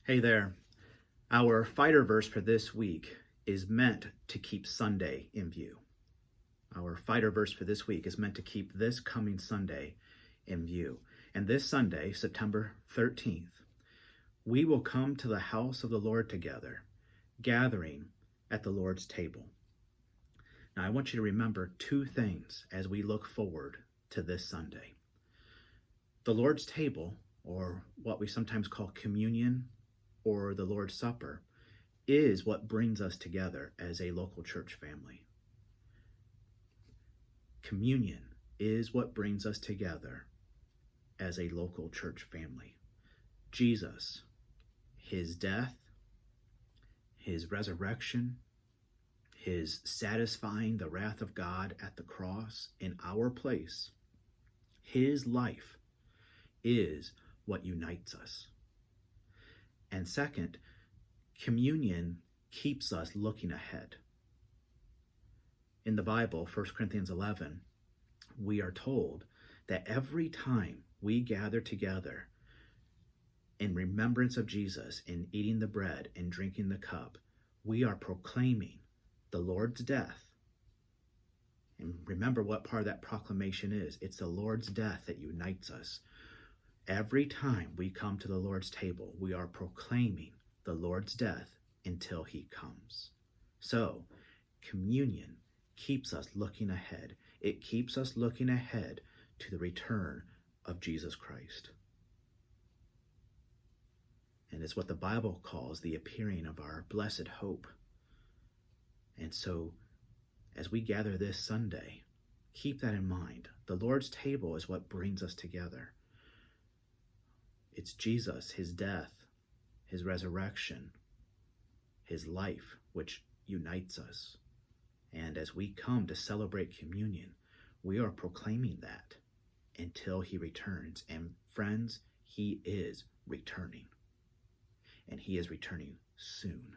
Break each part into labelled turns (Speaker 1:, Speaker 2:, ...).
Speaker 1: Hey there. Our fighter verse for this week is meant to keep Sunday in view. Our fighter verse for this week is meant to keep this coming Sunday in view. And this Sunday, September 13th, we will come to the house of the Lord together, gathering at the Lord's table. Now, I want you to remember two things as we look forward to this Sunday. The Lord's table, or what we sometimes call communion or the Lord's Supper, is what brings us together as a local church family. Communion is what brings us together as a local church family. Jesus, his death, his resurrection, his satisfying the wrath of God at the cross in our place, his life is what unites us. And second, communion keeps us looking ahead. In the Bible, 1 Corinthians 11, we are told that every time we gather together in remembrance of Jesus, in eating the bread and drinking the cup, we are proclaiming the Lord's death. And remember what part of that proclamation is. It's the Lord's death that unites us. Every time we come to the Lord's table, we are proclaiming the Lord's death until he comes. So, communion keeps us looking ahead. It keeps us looking ahead to the return of Jesus Christ. And it's what the Bible calls the appearing of our blessed hope. And so, as we gather this Sunday, keep that in mind. The Lord's table is what brings us together. It's Jesus, his death, his resurrection, his life, which unites us. And as we come to celebrate communion, we are proclaiming that until he returns. And friends, he is returning. And he is returning soon.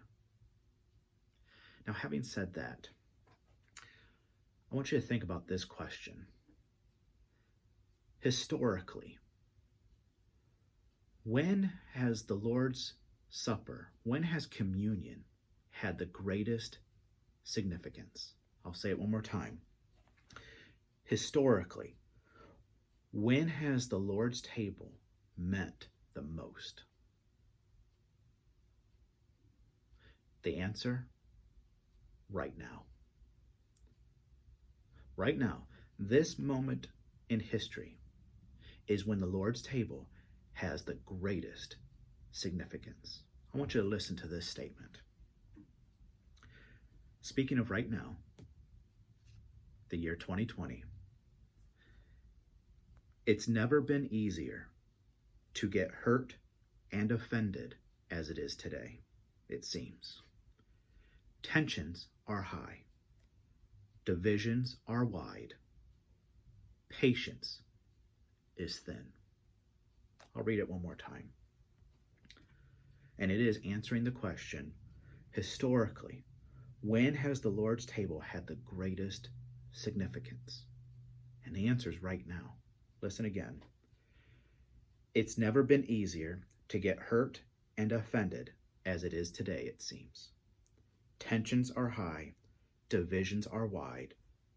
Speaker 1: Now, having said that, I want you to think about this question. Historically, when has the Lord's Supper, when has communion had the greatest significance? I'll say it one more time. Historically, when has the Lord's table meant the most? The answer, right now. Right now, this moment in history is when the Lord's table has the greatest significance. I want you to listen to this statement. Speaking of right now, the year 2020, it's never been easier to get hurt and offended as it is today, it seems. Tensions are high. Divisions are wide. Patience is thin. I'll read it one more time. And it is answering the question, historically, when has the Lord's table had the greatest significance? And the answer is right now. Listen again. It's never been easier to get hurt and offended as it is today, it seems. Tensions are high. Divisions are wide.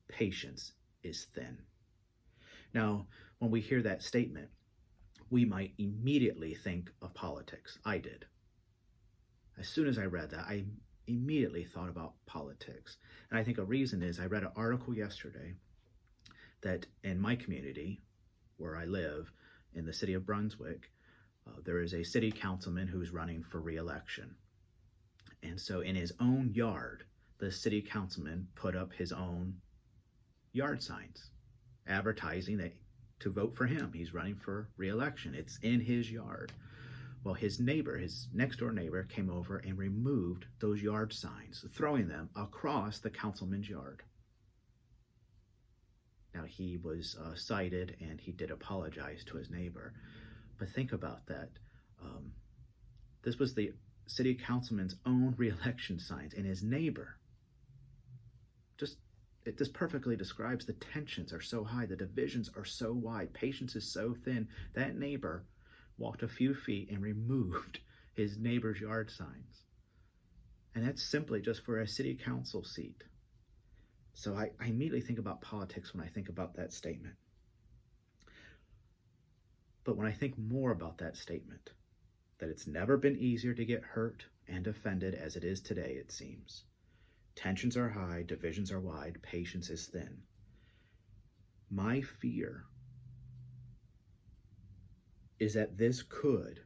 Speaker 1: Patience is thin. Now, when we hear that statement, we might immediately think of politics. I did. As soon as I read that, I immediately thought about politics. And I think a reason is I read an article yesterday that in my community, where I live, in the city of Brunswick, there is a city councilman who's running for re-election. And so in his own yard, the city councilman put up his own yard signs advertising that to vote for him. He's running for re-election. It's in his yard. Well, his neighbor, his next door neighbor, came over and removed those yard signs, throwing them across the councilman's yard. Now, he was cited and he did apologize to his neighbor. But think about that. This was the city councilman's own re-election signs, and his neighbor this perfectly describes the tensions are so high, the divisions are so wide, patience is so thin. That neighbor walked a few feet and removed his neighbor's yard signs. And that's simply just for a city council seat. So I immediately think about politics when I think about that statement. But when I think more about that statement, that it's never been easier to get hurt and offended as it is today, it seems. Tensions are high, divisions are wide, patience is thin. My fear is that this could,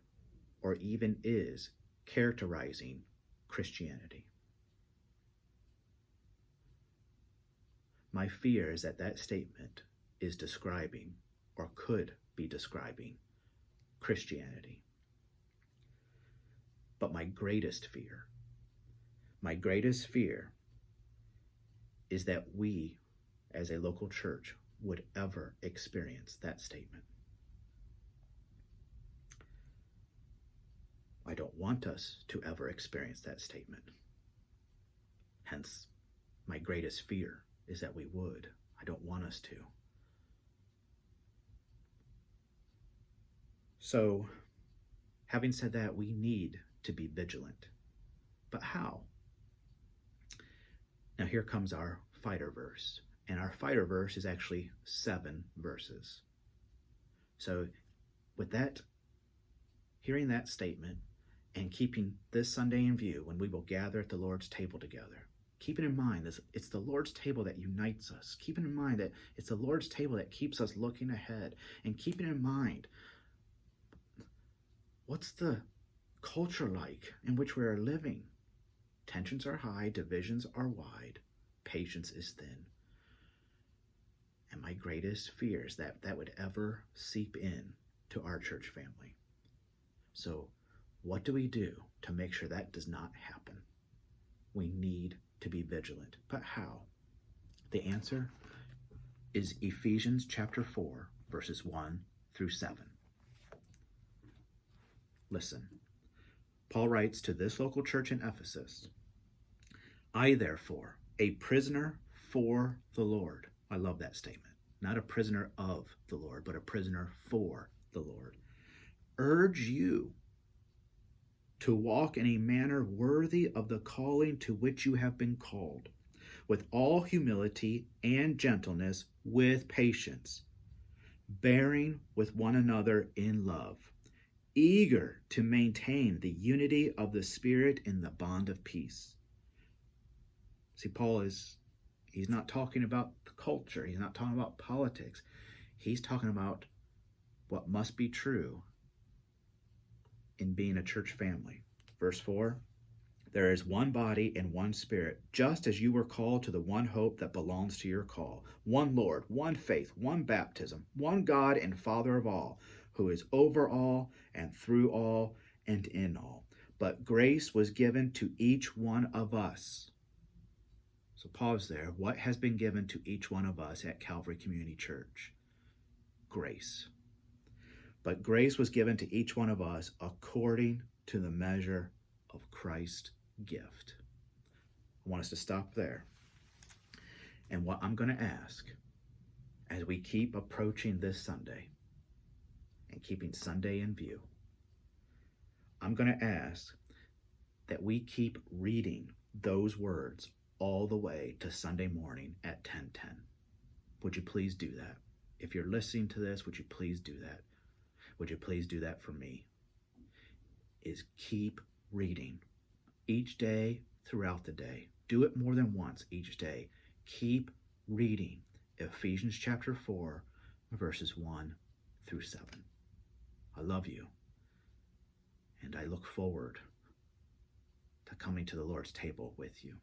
Speaker 1: or even is, characterizing Christianity. My fear is that that statement is describing, or could be describing, Christianity. But my greatest fear is that we, as a local church, would ever experience that statement. I don't want us to ever experience that statement. Hence, my greatest fear is that we would. I don't want us to. So, having said that, we need to be vigilant. But how? Now here comes our fighter verse. And our fighter verse is actually 7 verses. So with that, hearing that statement and keeping this Sunday in view when we will gather at the Lord's table together, keeping in mind this, it's the Lord's table that unites us. Keeping in mind that it's the Lord's table that keeps us looking ahead. And keeping in mind, what's the culture like in which we are living? Tensions are high, divisions are wide, patience is thin. And my greatest fear is that that would ever seep in to our church family. So what do we do to make sure that does not happen? We need to be vigilant. But how? The answer is Ephesians chapter 4, verses 1 through 7. Listen. Paul writes to this local church in Ephesus, I, therefore, a prisoner for the Lord. I love that statement. Not a prisoner of the Lord, but a prisoner for the Lord. Urge you to walk in a manner worthy of the calling to which you have been called, with all humility and gentleness, with patience, bearing with one another in love, eager to maintain the unity of the Spirit in the bond of peace. See, he's not talking about the culture. He's not talking about politics. He's talking about what must be true in being a church family. Verse 4, there is one body and one Spirit, just as you were called to the one hope that belongs to your call. One Lord, one faith, one baptism, one God and Father of all, who is over all and through all and in all. But grace was given to each one of us. So pause there. What has been given to each one of us at Calvary Community Church? Grace. But grace was given to each one of us according to the measure of Christ's gift. I want us to stop there. And what I'm going to ask as we keep approaching this Sunday and keeping Sunday in view, I'm going to ask that we keep reading those words all the way to Sunday morning at 10:10. Would you please do that? If you're listening to this, would you please do that? Would you please do that for me? Is keep reading each day throughout the day. Do it more than once each day. Keep reading Ephesians chapter 4, verses 1 through 7. I love you, and I look forward to coming to the Lord's table with you.